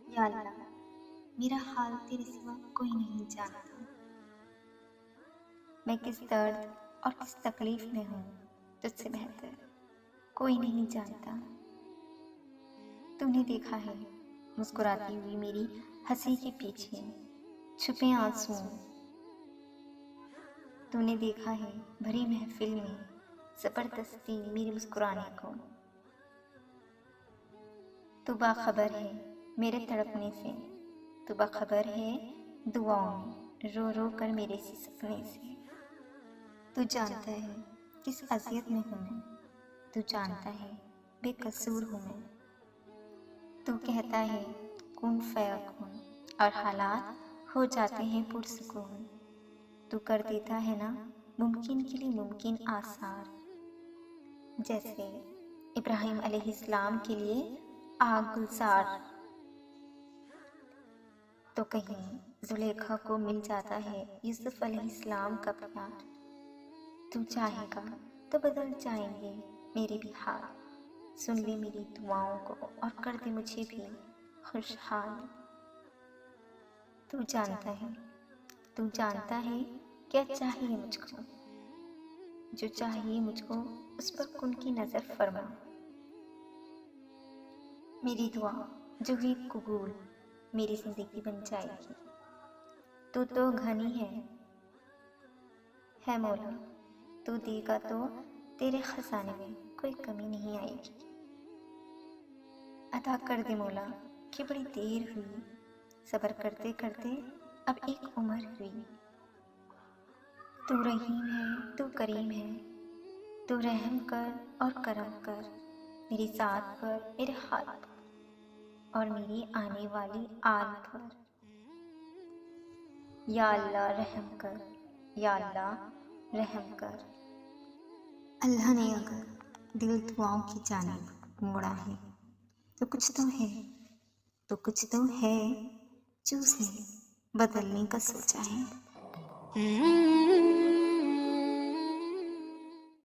یا اللہ، میرا حال تیرے سوا کوئی نہیں جانتا، میں کس درد اور کس تکلیف میں ہوں تجھ سے بہتر کوئی نہیں جانتا۔ تو نے دیکھا ہے مسکراتی ہوئی میری ہنسی کے پیچھے چھپے آنسو، تو نے دیکھا ہے بھری محفل میں زبردستی میرے مسکرانے کو۔ تو باخبر ہے میرے تڑپنے سے، تو باخبر ہے دعاؤں میں رو رو کر میرے سی سپنے سے۔ تو جانتا ہے کس اذیت میں ہوں میں، تو جانتا ہے بے قصور ہوں میں۔ تو کہتا ہے کن فیکون اور حالات ہو جاتے ہیں پرسکون۔ تو کر دیتا ہے نا ممکن کے لیے ممکن آثار، جیسے ابراہیم علیہ السلام کے لیے آگ گلزار۔ تو کہیں زلیخا کو مل جاتا ہے یوسف علیہ السلام کا پیار۔ تو چاہے گا تو بدل جائیں گے میرے بھی حال، سن لے میری دعاؤں کو اور کر دے مجھے بھی خوشحال۔ تو جانتا ہے کیا چاہیے مجھ کو، جو چاہیے مجھ کو اس پر کن کی نظر فرما۔ میری دعا جو ہوئی قبول میری زندگی بن جائے گی۔ تو گھنی ہے مولا، تو دے گا تو تیرے خزانے میں کوئی کمی نہیں آئے گی۔ عطا کر دے مولا کہ بڑی دیر ہوئی، صبر کرتے کرتے اب ایک عمر ہوئی۔ تو رحیم ہے تو کریم ہے، تو رحم کر اور کرم کر میری ذات پر، میرے حال پر اور میری آنے والی آل پر۔ یا اللہ رحم کر، یا اللہ رحم کر۔ اللہ نے اگر دل دعاؤں کی جانب موڑا ہے تو کچھ تو ہے جو اسے بدلنے کا سوچا ہے۔